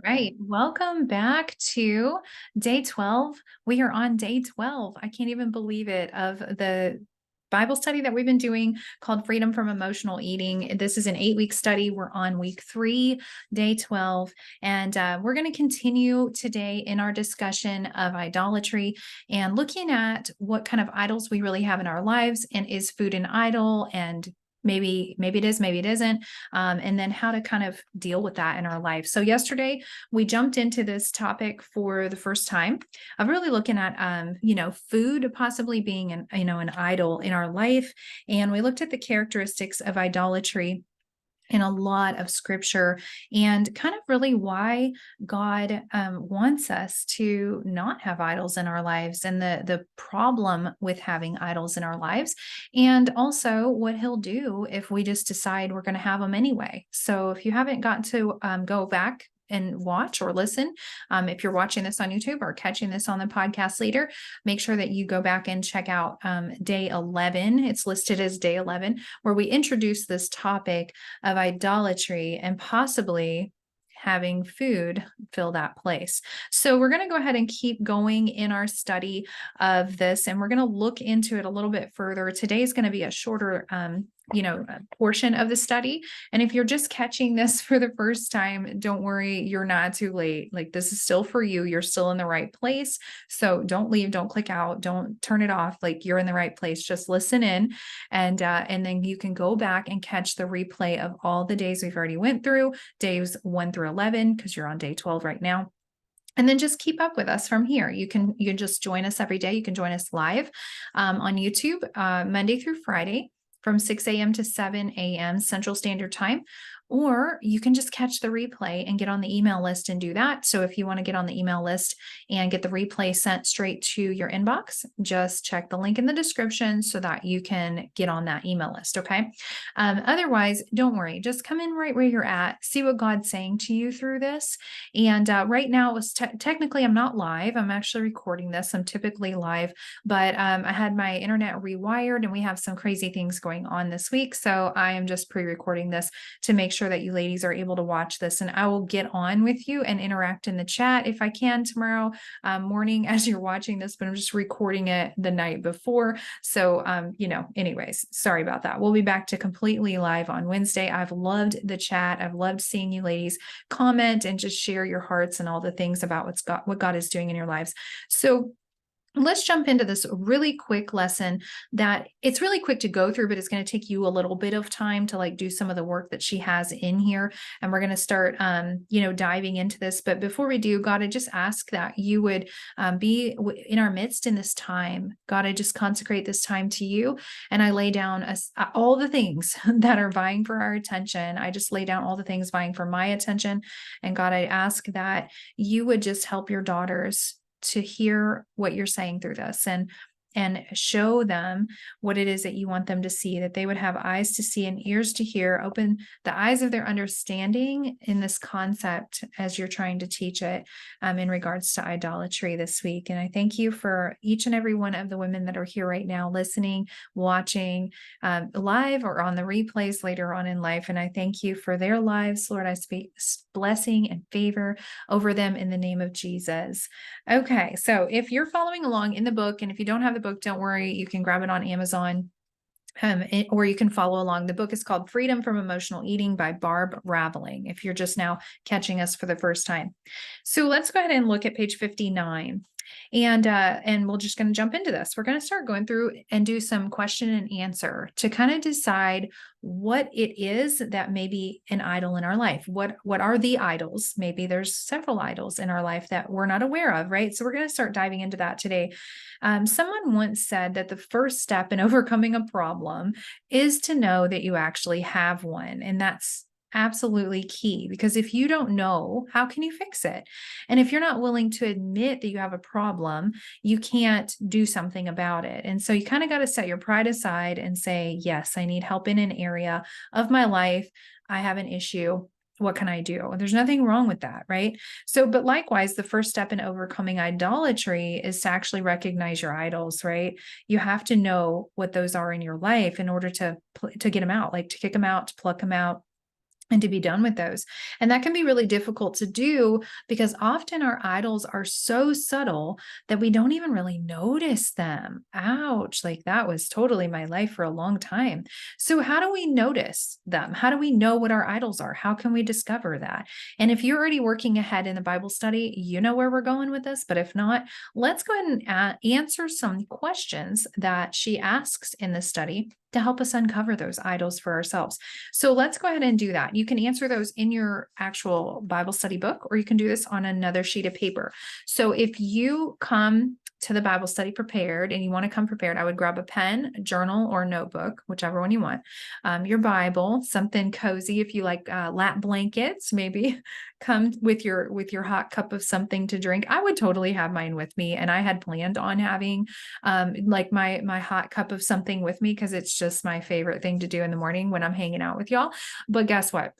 Right. Welcome back to day 12. We are on day 12. I can't even believe it, of the Bible study that we've been doing called Freedom from Emotional Eating. This is an 8-week study. We're on week 3, day 12. And we're going to continue today in our discussion of idolatry and looking at what kind of idols we really have in our lives. And is food an idol? And maybe it is, maybe it isn't. And then how to kind of deal with that in our life. So yesterday we jumped into this topic for the first time of really looking at food possibly being an idol in our life, and we looked at the characteristics of idolatry in a lot of scripture, and kind of really why God wants us to not have idols in our lives, and the problem with having idols in our lives, and also what he'll do if we just decide we're going to have them anyway. So if you haven't gotten to go back and watch or listen, if you're watching this on YouTube or catching this on the podcast later, make sure that you go back and check out day 11. It's listed as day 11, where we introduce this topic of idolatry and possibly having food fill that place. So we're going to go ahead and keep going in our study of this, and we're going to look into it a little bit further. Today is going to be a shorter portion of the study. And if you're just catching this for the first time, don't worry, you're not too late. Like, this is still for you. You're still in the right place. So don't leave, don't click out, don't turn it off. Like, you're in the right place. Just listen in, and then you can go back and catch the replay of all the days we've already went through, days 1 through 11, because you're on day 12 right now. And then just keep up with us from here. You can just join us every day. You can join us live on YouTube Monday through Friday from 6 a.m. to 7 a.m. Central Standard Time. Or you can just catch the replay and get on the email list and do that. So if you want to get on the email list and get the replay sent straight to your inbox, just check the link in the description so that you can get on that email list. Okay. Otherwise, don't worry. Just come in right where you're at. See what God's saying to you through this. And right now, it was technically, I'm not live. I'm actually recording this. I'm typically live, but I had my internet rewired, and we have some crazy things going on this week. So I am just pre-recording this to make sure that you ladies are able to watch this, and I will get on with you and interact in the chat if I can tomorrow morning as you're watching this, but I'm just recording it the night before. So, anyways, sorry about that. We'll be back to completely live on Wednesday. I've loved the chat. I've loved seeing you ladies comment and just share your hearts and all the things about what God is doing in your lives. So let's jump into this really quick lesson that it's really quick to go through, but it's going to take you a little bit of time to do some of the work that she has in here. And we're going to start, diving into this. But before we do, God, I just ask that you would be in our midst in this time. God, I just consecrate this time to you. And I lay down all the things that are vying for our attention. I just lay down all the things vying for my attention. And God, I ask that you would just help your daughters to hear what you're saying through this, and show them what it is that you want them to see, that they would have eyes to see and ears to hear. Open the eyes of their understanding in this concept as you're trying to teach it in regards to idolatry this week. And I thank you for each and every one of the women that are here right now, listening, watching live or on the replays later on in life. And I thank you for their lives. Lord, I speak blessing and favor over them in the name of Jesus. Okay, so if you're following along in the book, and if you don't have the book, don't worry, you can grab it on Amazon, or you can follow along. The book is called Freedom from Emotional Eating by Barb Raveling, if you're just now catching us for the first time. So let's go ahead and look at page 59. And we're just going to jump into this. We're going to start going through and do some question and answer to kind of decide what it is that may be an idol in our life. What are the idols? Maybe there's several idols in our life that we're not aware of, right? So we're going to start diving into that today. Someone once said that the first step in overcoming a problem is to know that you actually have one. And that's absolutely key, because if you don't know, how can you fix it? And if you're not willing to admit that you have a problem, you can't do something about it. And so you kind of got to set your pride aside and say, yes, I need help in an area of my life. I have an issue. What can I do? There's nothing wrong with that, right? So, but likewise, the first step in overcoming idolatry is to actually recognize your idols, right? You have to know what those are in your life in order to get them out, like to kick them out, to pluck them out, and to be done with those. And that can be really difficult to do because often our idols are so subtle that we don't even really notice them. Ouch. Like that was totally my life for a long time. So, how do we notice them? How do we know what our idols are? How can we discover that? And if you're already working ahead in the Bible study, you know where we're going with this. But if not, let's go ahead and answer some questions that she asks in the study to help us uncover those idols for ourselves. So let's go ahead and do that. You can answer those in your actual Bible study book, or you can do this on another sheet of paper. So if you come to the Bible study prepared and you want to come prepared, I would grab a pen, a journal, or a notebook, whichever one you want. Your Bible, something cozy if you like lap blankets, maybe come with your hot cup of something to drink. I would totally have mine with me, and I had planned on having like my hot cup of something with me because it's just my favorite thing to do in the morning when I'm hanging out with y'all. But guess what?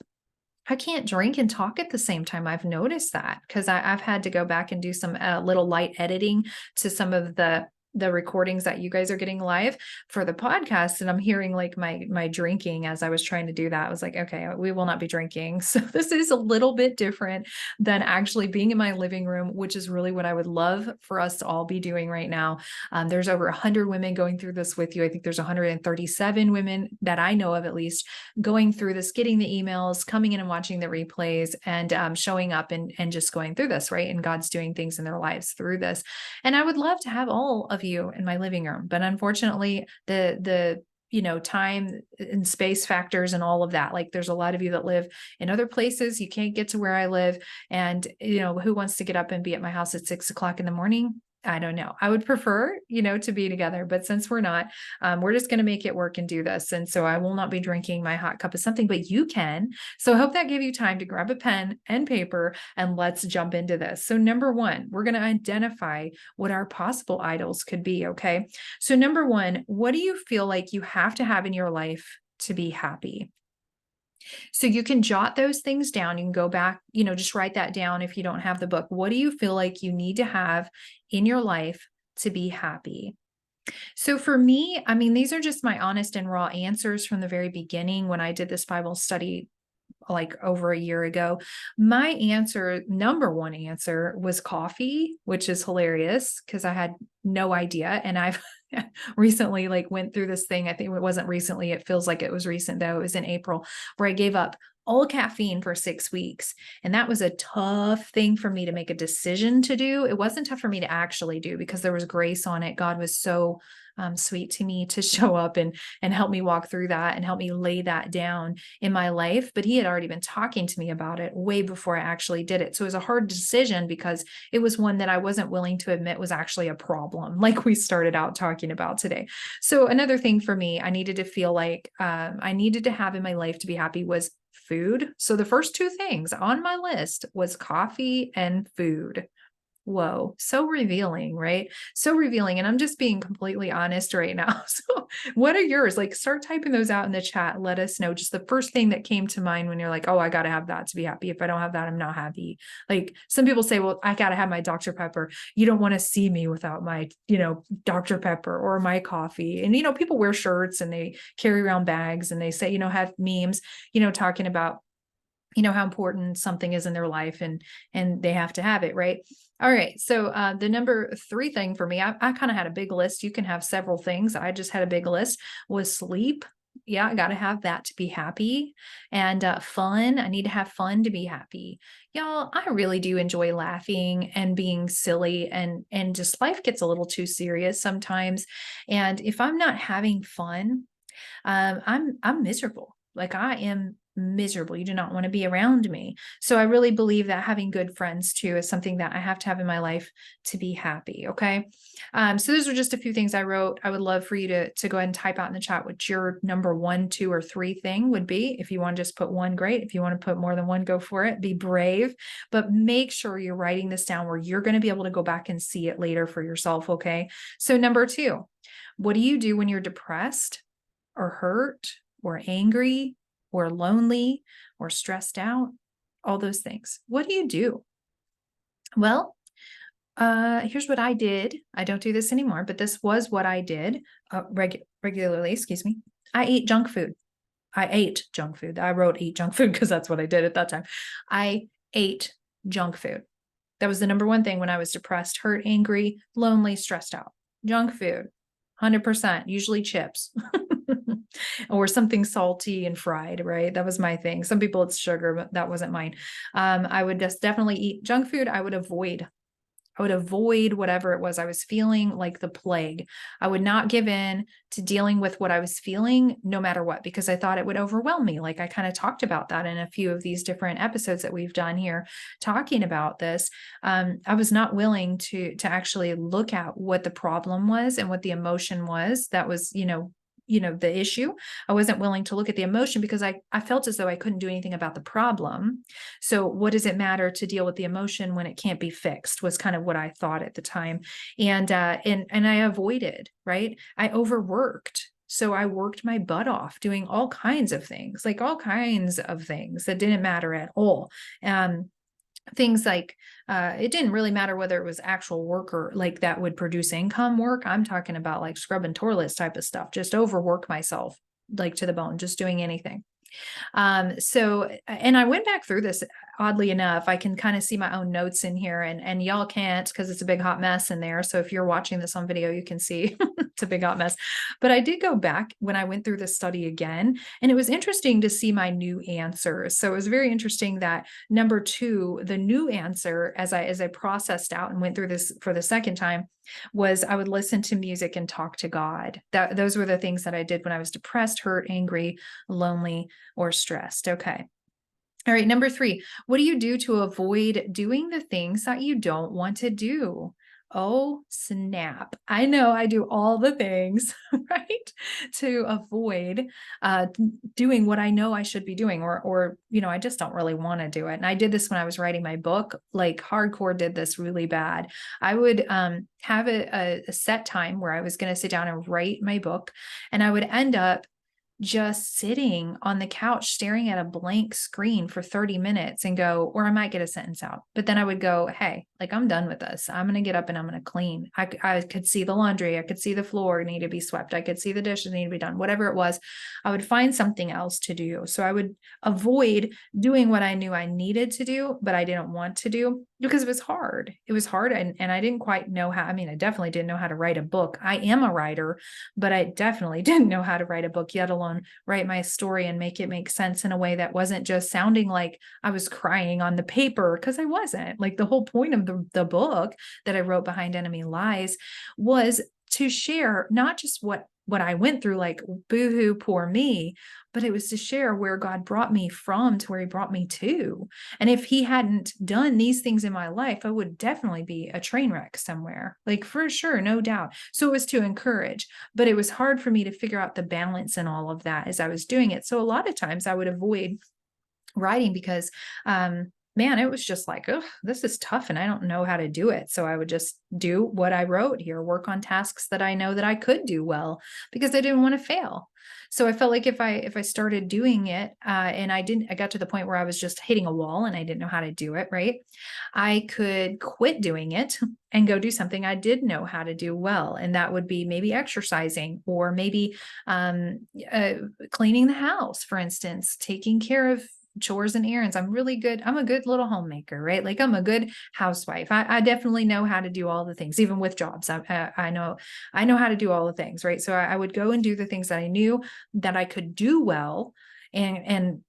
I can't drink and talk at the same time. I've noticed that because I've had to go back and do some little light editing to some of the recordings that you guys are getting live for the podcast. And I'm hearing like my drinking as I was trying to do that. I was like, okay, we will not be drinking. So this is a little bit different than actually being in my living room, which is really what I would love for us to all be doing right now. There's over 100 women going through this with you. I think there's 137 women that I know of at least going through this, getting the emails, coming in and watching the replays, and showing up and just going through this, right? And God's doing things in their lives through this. And I would love to have all of you in my living room, but unfortunately, the time and space factors and all of that. Like there's a lot of you that live in other places. You can't get to where I live. And, who wants to get up and be at my house at 6 o'clock in the morning? I don't know. I would prefer, to be together, but since we're not, we're just going to make it work and do this. And so I will not be drinking my hot cup of something, but you can. So I hope that gave you time to grab a pen and paper and let's jump into this. So number one, we're going to identify what our possible idols could be. Okay. So number one, what do you feel like you have to have in your life to be happy? So you can jot those things down. You can go back, just write that down if you don't have the book. What do you feel like you need to have in your life to be happy? So for me, I mean, these are just my honest and raw answers from the very beginning when I did this Bible study like over a year ago. My number one answer was coffee, which is hilarious because I had no idea. And I've recently like went through this thing. I think it wasn't recently. It feels like it was recent though. It was in April where I gave up all caffeine for 6 weeks. And that was a tough thing for me to make a decision to do. It wasn't tough for me to actually do because there was grace on it. God was so sweet to me to show up and help me walk through that and help me lay that down in my life. But he had already been talking to me about it way before I actually did it. So it was a hard decision because it was one that I wasn't willing to admit was actually a problem, like we started out talking about today. So another thing for me, I needed to feel like I needed to have in my life to be happy was food. So the first two things on my list was coffee and food. Whoa, so revealing, right? So revealing. And I'm just being completely honest right now. So, what are yours? Like, start typing those out in the chat. Let us know just the first thing that came to mind when you're like, oh, I got to have that to be happy. If I don't have that, I'm not happy. Like, some people say, well, I got to have my Dr. Pepper. You don't want to see me without my, Dr. Pepper or my coffee. And, people wear shirts and they carry around bags and they say, have memes, talking about how important something is in their life and they have to have it, right? All right. So the number three thing for me, I kind of had a big list. You can have several things. I just had a big list was sleep. Yeah, I got to have that to be happy. And fun. I need to have fun to be happy. Y'all, I really do enjoy laughing and being silly and just life gets a little too serious sometimes. And if I'm not having fun, I'm miserable. Like I am miserable. You do not want to be around me. So I really believe that having good friends too is something that I have to have in my life to be happy. Okay. So those are just a few things I wrote. I would love for you to go ahead and type out in the chat what your number 1, 2, or 3 thing would be. If you want to just put one, great. If you want to put more than one, go for it. Be brave, but make sure you're writing this down where you're going to be able to go back and see it later for yourself. Okay. So number 2, what do you do when you're depressed or hurt or angry or lonely or stressed out? All those things. What do you do? Well, here's what I did. I don't do this anymore, but this was what I did regularly. Excuse me. I ate junk food. I ate junk food. I wrote eat junk food because that's what I did at that time. I ate junk food. That was the number one thing when I was depressed, hurt, angry, lonely, stressed out. Junk food, 100%, usually chips or something salty and fried, right? That was my thing. Some people it's sugar, but that wasn't mine. I would just definitely eat junk food. I would avoid whatever it was I was feeling like the plague. I would not give in to dealing with what I was feeling no matter what, because I thought it would overwhelm me. Like I kind of talked about that in a few of these different episodes that we've done here talking about this. I was not willing to actually look at what the problem was and what the emotion was that was, the issue. I wasn't willing to look at the emotion because I felt as though I couldn't do anything about the problem. So what does it matter to deal with the emotion when it can't be fixed, was kind of what I thought at the time. And I avoided, right? I overworked. So I worked my butt off doing all kinds of things that didn't matter at all. Things like it didn't really matter whether it was actual work or like that would produce income work. I'm talking about like scrubbing toilets type of stuff, just overwork myself like to the bone, just doing anything. And I went back through this, oddly enough. I can kind of see my own notes in here, and y'all can't because it's a big hot mess in there. So if you're watching this on video, you can see it's a big hot mess. But I did go back when I went through this study again, and it was interesting to see my new answers. So it was very interesting that number 2, the new answer, as I processed out and went through this for the second time, was I would listen to music and talk to God. Those were the things that I did when I was depressed, hurt, angry, lonely, or stressed. Okay. All right. Number 3, what do you do to avoid doing the things that you don't want to do? Oh, snap. I know I do all the things, right? To avoid doing what I know I should be doing, or, I just don't really want to do it. And I did this when I was writing my book, like hardcore did this really bad. I would have a set time where I was going to sit down and write my book, and I would end up just sitting on the couch staring at a blank screen for 30 minutes and go, or I might get a sentence out, but then I would go, hey, like I'm done with this. I'm going to get up and I'm going to clean. I could see the laundry. I could see the floor need to be swept. I could see the dishes need to be done, whatever it was. I would find something else to do. So I would avoid doing what I knew I needed to do, but I didn't want to do because it was hard. It was hard. And I didn't quite know how. I mean, I definitely didn't know how to write a book. I am a writer, but I definitely didn't know how to write a book, yet alone write my story and make it make sense in a way that wasn't just sounding like I was crying on the paper, because I wasn't. Like the whole point of the book that I wrote, Behind Enemy Lies, was to share not just what I went through, like boohoo, poor me, but it was to share where God brought me from to where he brought me to. And if he hadn't done these things in my life, I would definitely be a train wreck somewhere, like for sure, no doubt. So it was to encourage, but it was hard for me to figure out the balance in all of that as I was doing it. So a lot of times I would avoid writing because, man, it was just like, oh, this is tough and I don't know how to do it. So I would just do what I wrote here, work on tasks that I know that I could do well because I didn't want to fail. So I felt like if I started doing it, and I got to the point where I was just hitting a wall and I didn't know how to do it, right? I could quit doing it and go do something I did know how to do well. And that would be maybe exercising, or maybe cleaning the house, for instance, taking care of chores and errands. I'm a good little homemaker, right? Like I'm a good housewife. I definitely know how to do all the things, even with jobs. I know how to do all the things, right? So I would go and do the things that I knew that I could do well, and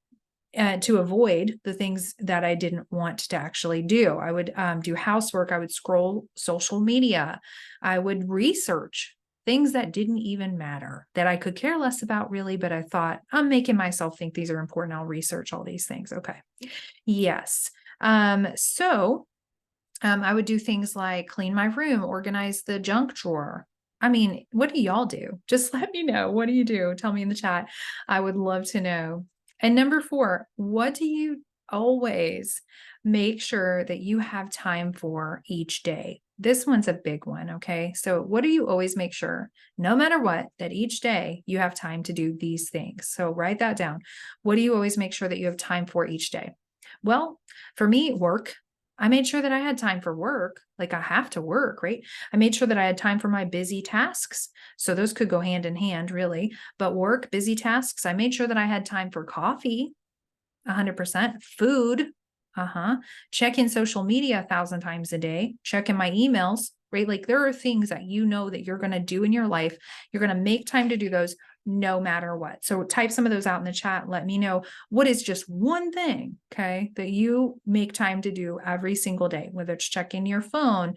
to avoid the things that I didn't want to actually do. I would do housework. I would scroll social media. I would research things that didn't even matter, that I could care less about really, but I thought I'm making myself think these are important. I'll research all these things. Okay. Yes. So I would do things like clean my room, organize the junk drawer. I mean, what do y'all do? Just let me know. What do you do? Tell me in the chat. I would love to know. And number 4, what do you always make sure that you have time for each day? This one's a big one, okay? So what do you always make sure, no matter what, that each day you have time to do these things? So write that down. What do you always make sure that you have time for each day? Well, for me, work. I made sure that I had time for work. Like I have to work, right? I made sure that I had time for my busy tasks. So those could go hand in hand, really. But work, busy tasks, I made sure that I had time for coffee, 100%. Food, checking social media 1,000 times a day, checking my emails, right? Like there are things that you know that you're going to do in your life. You're going to make time to do those no matter what. So type some of those out in the chat. Let me know what is just one thing, okay, that you make time to do every single day, whether it's checking your phone,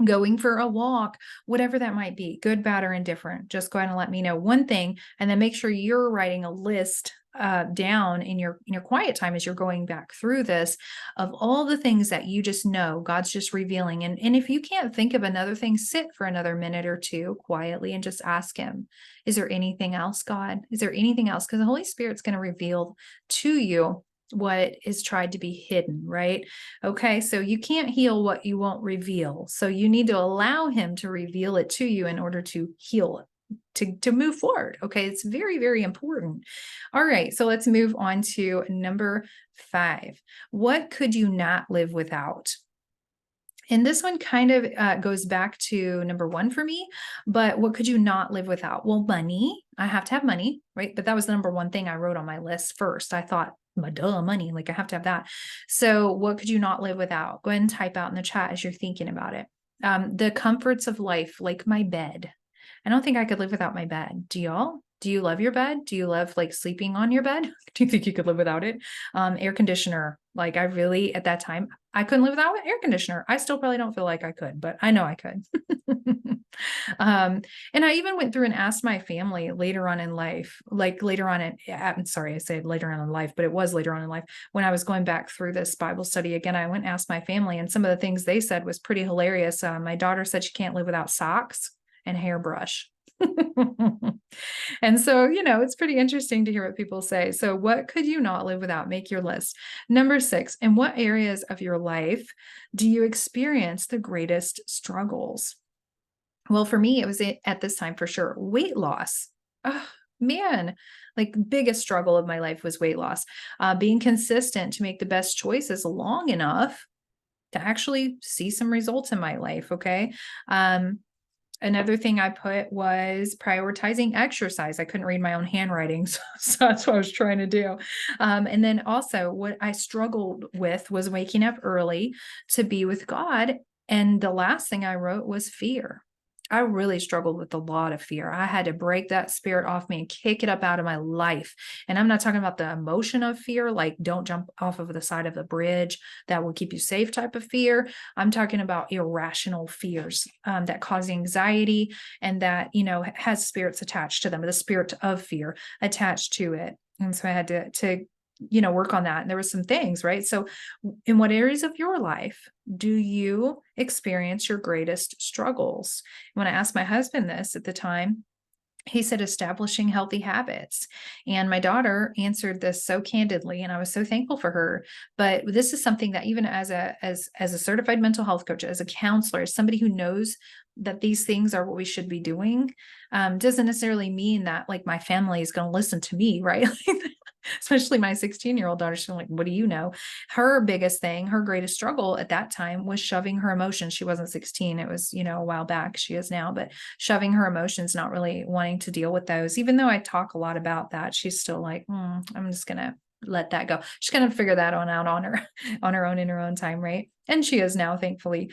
going for a walk, whatever that might be, good, bad, or indifferent. Just go ahead and let me know one thing, and then make sure you're writing a list down in your quiet time as you're going back through this of all the things that you just know God's just revealing. And if you can't think of another thing, sit for another minute or two quietly and just ask him, is there anything else, God? Is there anything else? Because the Holy Spirit's going to reveal to you what is tried to be hidden, right? Okay, so you can't heal what you won't reveal. So you need to allow him to reveal it to you in order to heal it. To move forward. Okay, it's very, very important. All right, so let's move on to number 5. What could you not live without? And this one kind of goes back to number 1 for me, but what could you not live without? Well, money. I have to have money, right? But that was the number 1 thing I wrote on my list first. I thought, duh, money, like I have to have that. So what could you not live without? Go ahead and type out in the chat as you're thinking about it. The comforts of life, like my bed. I don't think I could live without my bed. Do y'all? Do you love your bed? Do you love like sleeping on your bed? Do you think you could live without it? Air conditioner. Like I really, at that time, I couldn't live without an air conditioner. I still probably don't feel like I could, but I know I could. And I even went through and asked my family later on in life, like later on I'm sorry, I said later on in life, but it was later on in life when I was going back through this Bible study again. I went and asked my family, and some of the things they said was pretty hilarious. My daughter said she can't live without socks and hairbrush. And so, it's pretty interesting to hear what people say. So, what could you not live without? Make your list. Number 6, in what areas of your life do you experience the greatest struggles? Well, for me, it was at this time for sure, weight loss. Oh, man, like biggest struggle of my life was weight loss. Being consistent to make the best choices long enough to actually see some results in my life. Okay. Another thing I put was prioritizing exercise. I couldn't read my own handwriting, so that's what I was trying to do. And then also what I struggled with was waking up early to be with God. And the last thing I wrote was fear. I really struggled with a lot of fear. I had to break that spirit off me and kick it up out of my life. And I'm not talking about the emotion of fear, like don't jump off of the side of the bridge, that will keep you safe type of fear. I'm talking about irrational fears that cause anxiety and that, has spirits attached to them, the spirit of fear attached to it. And so I had to work on that. And there were some things, right? So in what areas of your life do you experience your greatest struggles? When I asked my husband this at the time, he said establishing healthy habits. And my daughter answered this so candidly, and I was so thankful for her. But this is something that even as a certified mental health coach, as a counselor, as somebody who knows that these things are what we should be doing, doesn't necessarily mean that like my family is going to listen to me, right? Especially my 16-year-old daughter. She's like, what do you know? Her biggest thing, her greatest struggle at that time was shoving her emotions. She wasn't 16. It was, a while back. She is now, but shoving her emotions, not really wanting to deal with those. Even though I talk a lot about that, she's still like, I'm just going to let that go. She's going to figure that on out on her, on her own in her own time. Right. And she is now, thankfully.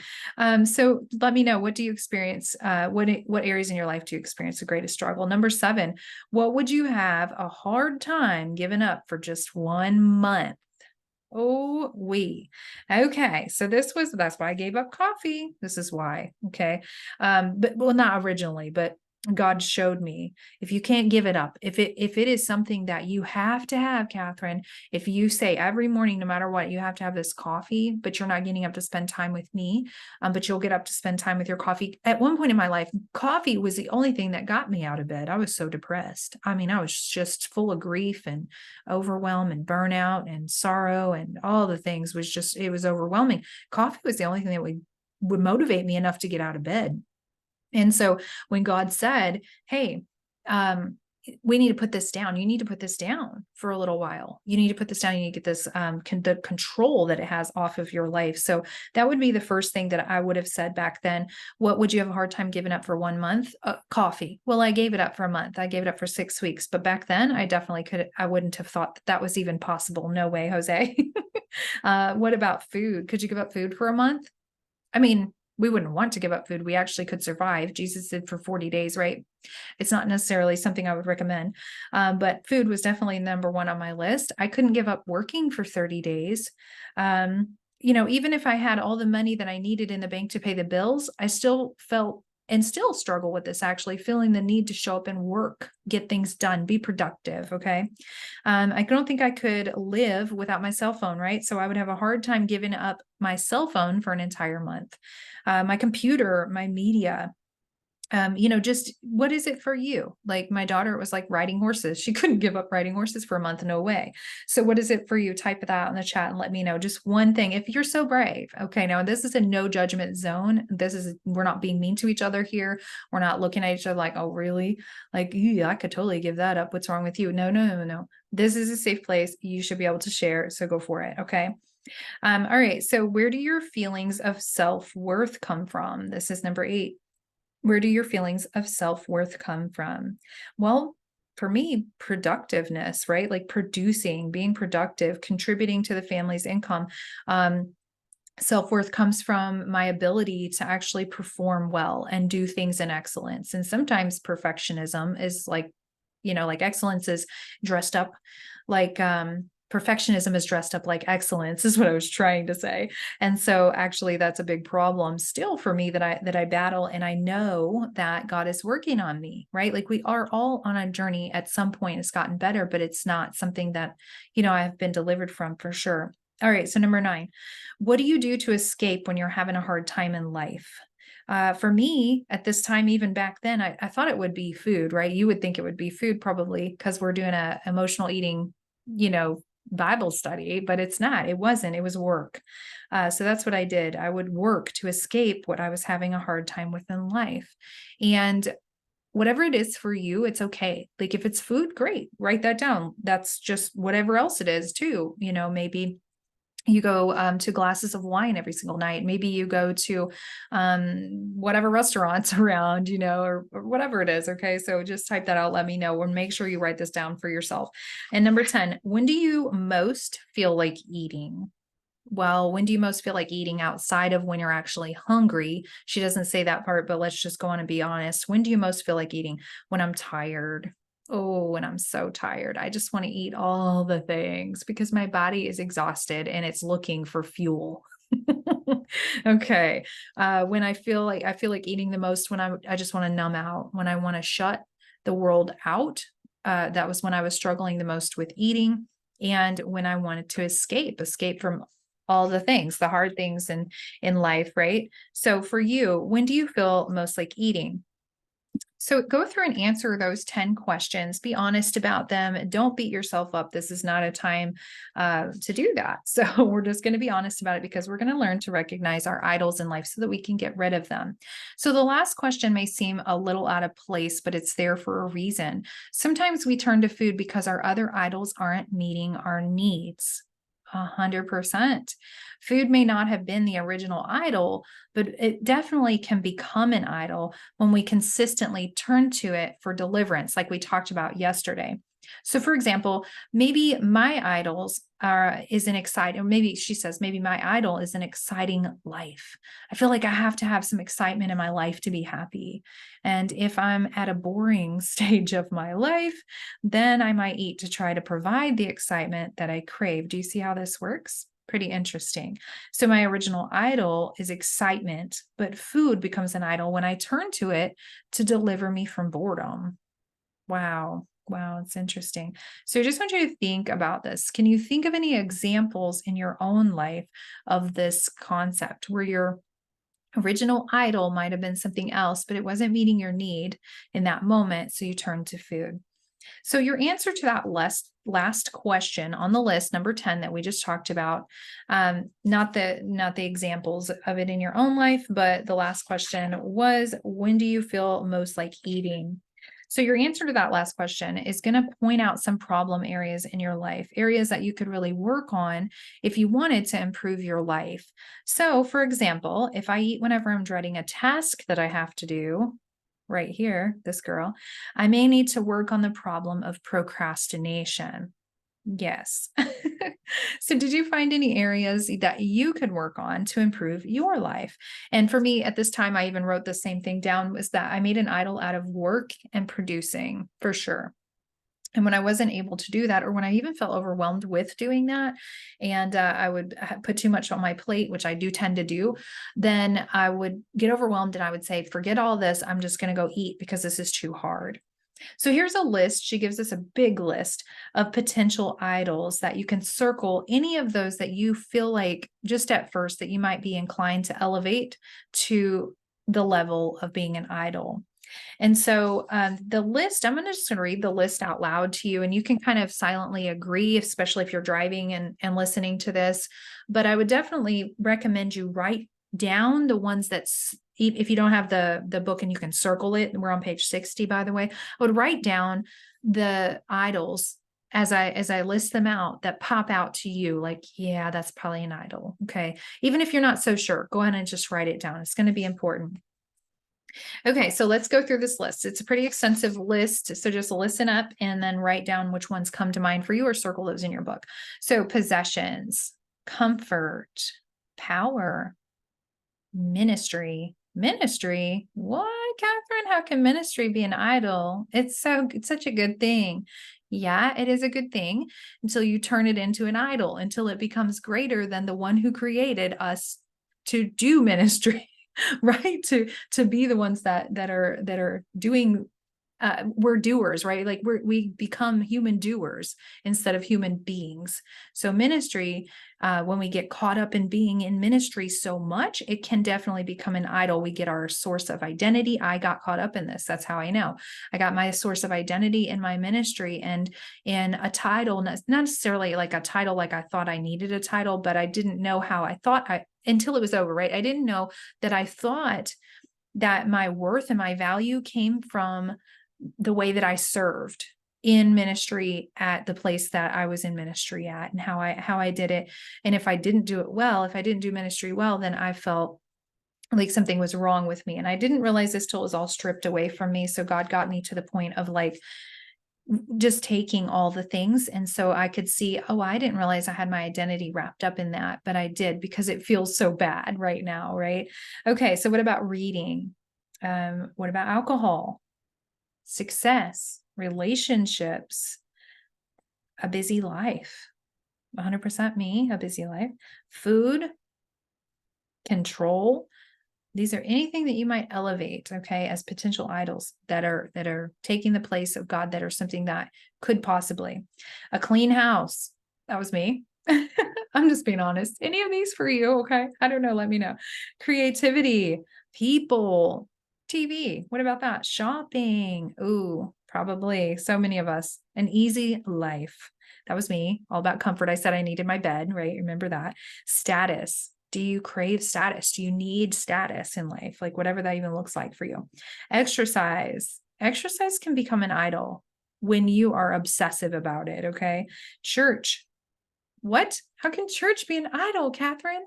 So let me know, what do you experience? What areas in your life do you experience the greatest struggle? Number 7, what would you have a hard time giving up for just 1 month? Oh, okay. So that's why I gave up coffee. This is why. Okay. But well, not originally, but God showed me if you can't give it up, if it is something that you have to have, Kathryn, if you say every morning, no matter what, you have to have this coffee, but you're not getting up to spend time with me, but you'll get up to spend time with your coffee. At one point in my life, coffee was the only thing that got me out of bed. I was so depressed. I mean, I was just full of grief and overwhelm and burnout and sorrow and all the things it was overwhelming. Coffee was the only thing that would motivate me enough to get out of bed. And so when God said, hey, we need to put this down. You need to put this down for a little while. You need to put this down. You need to get this the control that it has off of your life. So that would be the first thing that I would have said back then. What would you have a hard time giving up for 1 month? Coffee. Well, I gave it up for a month. I gave it up for 6 weeks. But back then, I definitely could. I wouldn't have thought that that was even possible. No way, Jose. What about food? Could you give up food for a month? I mean, we wouldn't want to give up food. We actually could survive. Jesus did for 40 days, right? It's not necessarily something I would recommend. But food was definitely number one on my list. I couldn't give up working for 30 days. Even if I had all the money that I needed in the bank to pay the bills, I still felt and still struggle with this, actually feeling the need to show up and work, get things done, be productive. Okay. I don't think I could live without my cell phone, right? So I would have a hard time giving up my cell phone for an entire month. My computer, my media, just what is it for you? Like my daughter, it was like riding horses. She couldn't give up riding horses for a month. No way. So what is it for you? Type that in the chat and let me know just one thing. If you're so brave. Okay. Now this is a no judgment zone. We're not being mean to each other here. We're not looking at each other like, oh, really? Like, yeah, I could totally give that up. What's wrong with you? No, no, no, no. This is a safe place. You should be able to share. So go for it. Okay. All right. So where do your feelings of self-worth come from? This is number 8. Where do your feelings of self-worth come from? Well, for me, productiveness, right? Like producing, being productive, contributing to the family's income. Self-worth comes from my ability to actually perform well and do things in excellence. And sometimes perfectionism is like excellence is dressed up like perfectionism is dressed up like excellence is what I was trying to say. And so actually that's a big problem still for me that I battle. And I know that God is working on me, right? Like we are all on a journey at some point. It's gotten better, but it's not something that, I have been delivered from for sure. All right. So number 9, what do you do to escape when you're having a hard time in life? For me at this time, even back then, I thought it would be food, right? You would think it would be food probably because we're doing a emotional eating, Bible study, but it's not. It wasn't. It was work. So that's what I did. I would work to escape what I was having a hard time with in life. And whatever it is for you, it's okay. Like if it's food, great. Write that down. That's just whatever else it is too. Maybe you go to glasses of wine every single night. Maybe you go to whatever restaurants around, or whatever it is. Okay. So just type that out. Let me know, or make sure you write this down for yourself. And number 10, when do you most feel like eating? Well, when do you most feel like eating outside of when you're actually hungry? She doesn't say that part, but let's just go on and be honest. When do you most feel like eating? When I'm tired. Oh, when I'm so tired. I just want to eat all the things because my body is exhausted and it's looking for fuel. Okay. When I feel like eating the most when I just want to numb out, when I want to shut the world out. That was when I was struggling the most with eating and when I wanted to escape from all the things, the hard things in life, right? So for you, when do you feel most like eating? So go through and answer those 10 questions. Be honest about them. Don't beat yourself up. This is not a time to do that. So we're just going to be honest about it because we're going to learn to recognize our idols in life so that we can get rid of them. So the last question may seem a little out of place, but it's there for a reason. Sometimes we turn to food because our other idols aren't meeting our needs. 100%. Food may not have been the original idol, but it definitely can become an idol when we consistently turn to it for deliverance, like we talked about yesterday. So for example, maybe my idols is an exciting, or maybe she says, maybe my idol is an exciting life. I feel like I have to have some excitement in my life to be happy. And if I'm at a boring stage of my life, then I might eat to try to provide the excitement that I crave. Do you see how this works? Pretty interesting. So my original idol is excitement, but food becomes an idol when I turn to it to deliver me from boredom. Wow. Wow, it's interesting. So I just want you to think about this. Can you think of any examples in your own life of this concept where your original idol might have been something else, but it wasn't meeting your need in that moment, so you turned to food? So your answer to that last question on the list, number 10 that we just talked about, not the examples of it in your own life, but the last question was, when do you feel most like eating? So your answer to that last question is going to point out some problem areas in your life, areas that you could really work on if you wanted to improve your life. So, for example, if I eat whenever I'm dreading a task that I have to do, right here, this girl, I may need to work on the problem of procrastination. Yes. So did you find any areas that you could work on to improve your life? And for me at this time, I even wrote the same thing down, was that I made an idol out of work and producing for sure. And when I wasn't able to do that, or when I even felt overwhelmed with doing that, and I would put too much on my plate, which I do tend to do, then I would get overwhelmed and I would say, forget all this. I'm just going to go eat because this is too hard. So here's a list. She gives us a big list of potential idols that you can circle, any of those that you feel like just at first that you might be inclined to elevate to the level of being an idol. And so the list, I'm just going to read the list out loud to you, and you can kind of silently agree, especially if you're driving and listening to this. But I would definitely recommend you write down the ones that's, if you don't have the book and you can circle it, we're on page 60, by the way, I would write down the idols as I list them out that pop out to you, like, yeah, that's probably an idol. Okay. Even if you're not so sure, go ahead and just write it down. It's going to be important. Okay, so let's go through this list. It's a pretty extensive list. So just listen up and then write down which ones come to mind for you, or circle those in your book. So possessions, comfort, power, ministry. Ministry? What, Kathryn? How can ministry be an idol? It's such a good thing. Yeah, it is a good thing until you turn it into an idol, until it becomes greater than the one who created us to do ministry. Right, to be the ones that are doing, we're doers, right? Like we become human doers instead of human beings. So ministry, when we get caught up in being in ministry so much, it can definitely become an idol. We get our source of identity. I got caught up in this. That's how I know. I got my source of identity in my ministry and in a title, not necessarily like a title, like I thought I needed a title, but I didn't know how I thought until it was over, right? I didn't know that I thought that my worth and my value came from the way that I served in ministry at the place that I was in ministry at, and how I did it. And if I didn't do it well, if I didn't do ministry well, then I felt like something was wrong with me. And I didn't realize this till it was all stripped away from me. So God got me to the point of like just taking all the things. And so I could see, oh, I didn't realize I had my identity wrapped up in that, but I did, because it feels so bad right now, right? Okay, so what about reading? What about alcohol? Success, relationships, a busy life, 100% me, a busy life, food, control. These are anything that you might elevate, okay, as potential idols that are taking the place of God, that are something that could possibly. A clean house. That was me. I'm just being honest. Any of these for you, okay? I don't know, let me know. Creativity, people, TV. What about that? Shopping. Ooh, probably so many of us. An easy life. That was me. All about comfort. I said I needed my bed, right? Remember that. Status. Do you crave status? Do you need status in life? Like whatever that even looks like for you. Exercise. Exercise can become an idol when you are obsessive about it, okay? Church. What? How can church be an idol, Kathryn?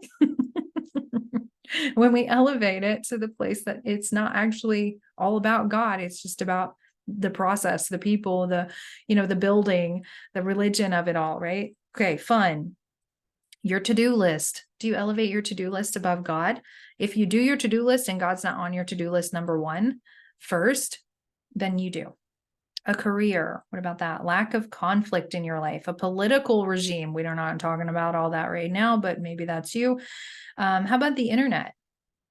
When we elevate it to the place that it's not actually all about God, it's just about the process, the people, the building, the religion of it all, right? Okay, fun. Your to-do list. Do you elevate your to-do list above God? If you do your to-do list and God's not on your to-do list number one first, then you do. A career. What about that? Lack of conflict in your life. A political regime. We're not talking about all that right now, but maybe that's you. How about the internet?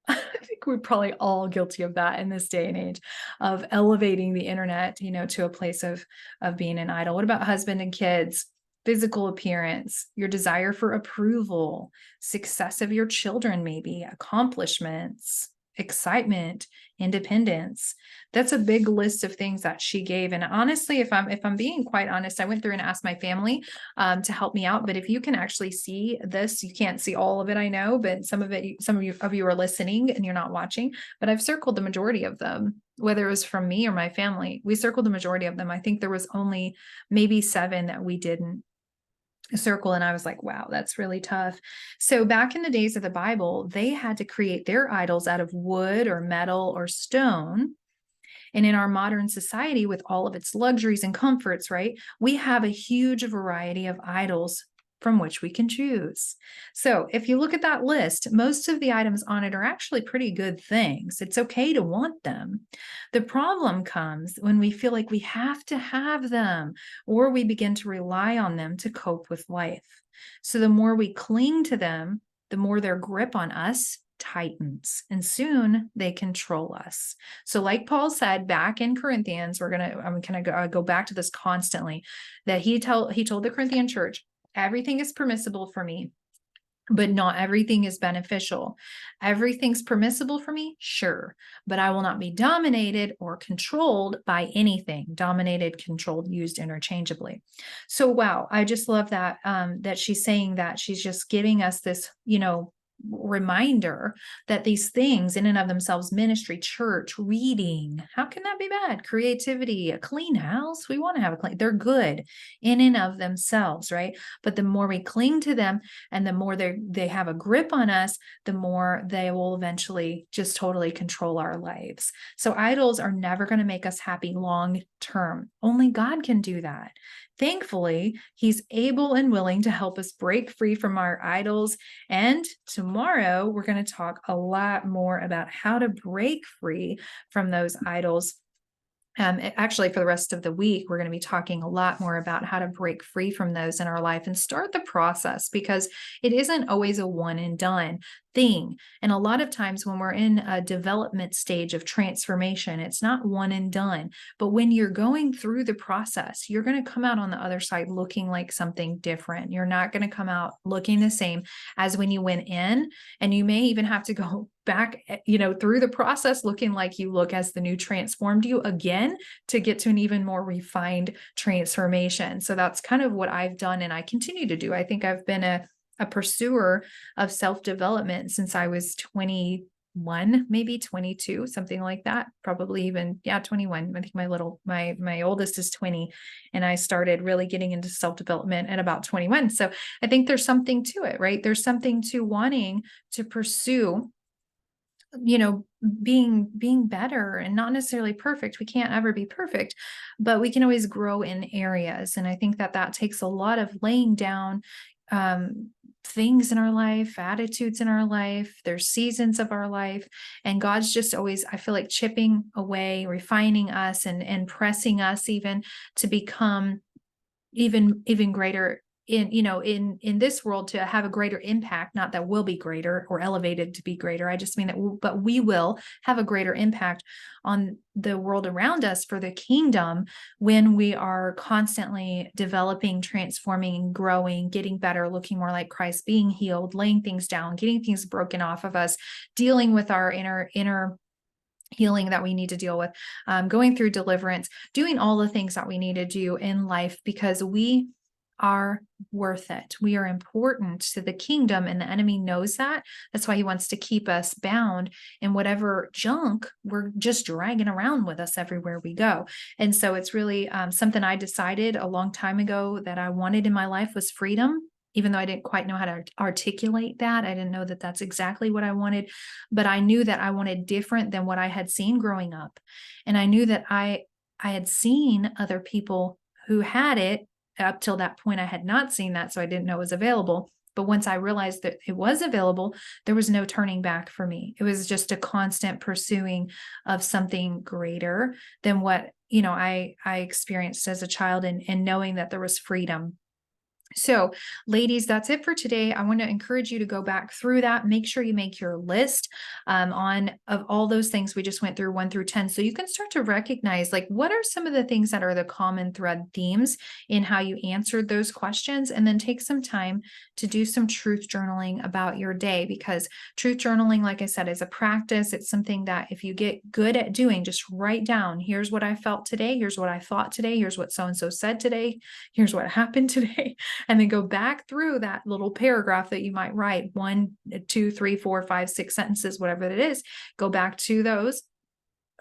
I think we're probably all guilty of that in this day and age, of elevating the internet, to a place of being an idol. What about husband and kids? Physical appearance, your desire for approval, success of your children, maybe accomplishments, excitement, independence. That's a big list of things that she gave. And honestly, if I'm being quite honest, I went through and asked my family to help me out. But if you can actually see this, you can't see all of it, I know, but some of you are listening and you're not watching, but I've circled the majority of them. whether it was from me or my family, we circled the majority of them. I think there was only maybe 7 that we didn't circle. And I was like, wow, that's really tough. So back in the days of the Bible, they had to create their idols out of wood or metal or stone. And in our modern society, with all of its luxuries and comforts, right, we have a huge variety of idols from which we can choose. So if you look at that list, most of the items on it are actually pretty good things. It's okay to want them. The problem comes when we feel like we have to have them, or we begin to rely on them to cope with life. So the more we cling to them, the more their grip on us tightens, and soon they control us. So like Paul said back in Corinthians, I'm gonna go back to this constantly, that he told the Corinthian church, everything is permissible for me, but not everything is beneficial. Everything's permissible for me, sure, but I will not be dominated or controlled by anything. Dominated, controlled, used interchangeably. So wow, I just love that, that she's saying that. She's just giving us this, reminder that these things in and of themselves, ministry, church, reading, how can that be bad? Creativity, a clean house, we want to have a clean, they're good in and of themselves, right? But the more we cling to them and the more they have a grip on us, the more they will eventually just totally control our lives. So idols are never going to make us happy long term. Only God can do that. Thankfully, he's able and willing to help us break free from our idols. And tomorrow, we're going to talk a lot more about how to break free from those idols. Actually, for the rest of the week, we're going to be talking a lot more about how to break free from those in our life and start the process, because it isn't always a one and done thing. And a lot of times when we're in a development stage of transformation, it's not one and done. But when you're going through the process, you're going to come out on the other side looking like something different. You're not going to come out looking the same as when you went in, and you may even have to go back, through the process looking like you look as the new transformed you again to get to an even more refined transformation. So that's kind of what I've done, and I continue to do. I think I've been a pursuer of self-development since I was 21, maybe 22, something like that. Probably even, 21. I think my oldest is 20, and I started really getting into self-development at about 21. So I think there's something to it, right? There's something to wanting to pursue, being better, and not necessarily perfect. We can't ever be perfect, but we can always grow in areas. And I think that takes a lot of laying down things in our life, attitudes in our life. There's seasons of our life, and God's just always, I feel like, chipping away, refining us, and pressing us even to become even greater in this world, to have a greater impact. Not that we'll be greater or elevated to be greater. I just mean that, but we will have a greater impact on the world around us for the kingdom when we are constantly developing, transforming, growing, getting better, looking more like Christ, being healed, laying things down, getting things broken off of us, dealing with our inner healing that we need to deal with, going through deliverance, doing all the things that we need to do in life, because we are worth it. We are important to the kingdom, and the enemy knows that. That's why he wants to keep us bound in whatever junk we're just dragging around with us everywhere we go. And so it's really something I decided a long time ago that I wanted in my life was freedom. Even though I didn't quite know how to articulate that, I didn't know that that's exactly what I wanted, but I knew that I wanted different than what I had seen growing up. And I knew that I had seen other people who had it. Up till that point, I had not seen that, so I didn't know it was available. But once I realized that it was available, there was no turning back for me. It was just a constant pursuing of something greater than what, I experienced as a child, and knowing that there was freedom. So ladies, that's it for today. I want to encourage you to go back through that. Make sure you make your list of all those things we just went through 1 through 10. So you can start to recognize, like, what are some of the things that are the common thread themes in how you answered those questions, and then take some time to do some truth journaling about your day, because truth journaling, like I said, is a practice. It's something that if you get good at doing, just write down, here's what I felt today. Here's what I thought today. Here's what so-and-so said today. Here's what happened today. And then go back through that little paragraph that you might write, 1, 2, 3, 4, 5, 6 sentences, whatever it is. Go back to those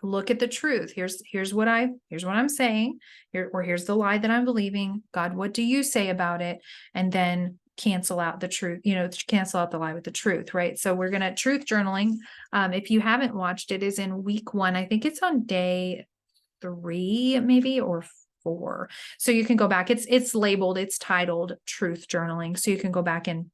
look at the truth. Here's what I'm saying. Here's the lie that I'm believing. God, what do you say about it? And then cancel out the truth, cancel out the lie with the truth, right? So we're gonna truth journaling. If you haven't watched it, is in week 1. I think it's on day 3, maybe, or 4. So you can go back. It's labeled, it's titled truth journaling. So you can go back and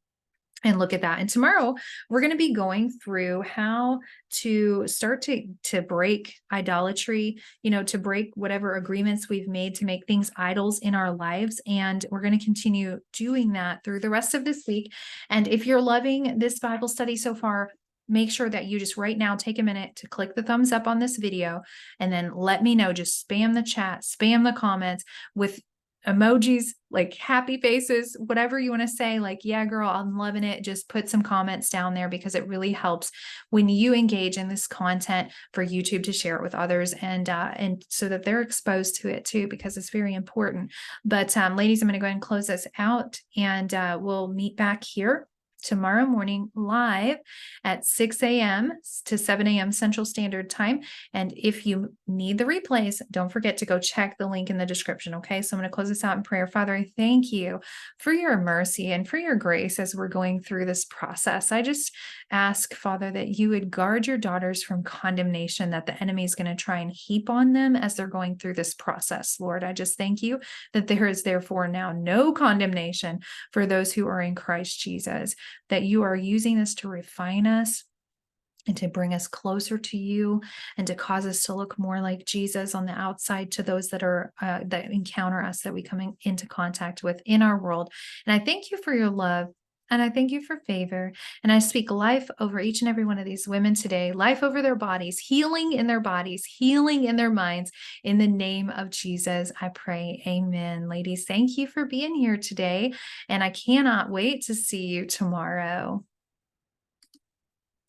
look at that. And tomorrow we're going to be going through how to start to break idolatry, to break whatever agreements we've made to make things idols in our lives. And we're going to continue doing that through the rest of this week. And if you're loving this Bible study so far, make sure that you just right now take a minute to click the thumbs up on this video and then let me know. Just spam the chat, spam the comments with emojis, like happy faces, whatever you want to say, like, yeah, girl, I'm loving it. Just put some comments down there, because it really helps when you engage in this content for YouTube to share it with others, and so that they're exposed to it too, because it's very important. But ladies, I'm going to go ahead and close this out, and we'll meet back here tomorrow morning live at 6 a.m. to 7 a.m. Central Standard Time. And if you need the replays, don't forget to go check the link in the description. Okay. So I'm going to close this out in prayer. Father, I thank you for your mercy and for your grace as we're going through this process. I just ask, Father, that you would guard your daughters from condemnation that the enemy is going to try and heap on them as they're going through this process. Lord, I just thank you that there is therefore now no condemnation for those who are in Christ Jesus, that you are using this to refine us and to bring us closer to you, and to cause us to look more like Jesus on the outside to those that are that encounter us, that we come into contact with in our world. And I thank you for your love. And I thank you for favor. And I speak life over each and every one of these women today, life over their bodies, healing in their bodies, healing in their minds. In the name of Jesus, I pray. Amen. Ladies, thank you for being here today. And I cannot wait to see you tomorrow.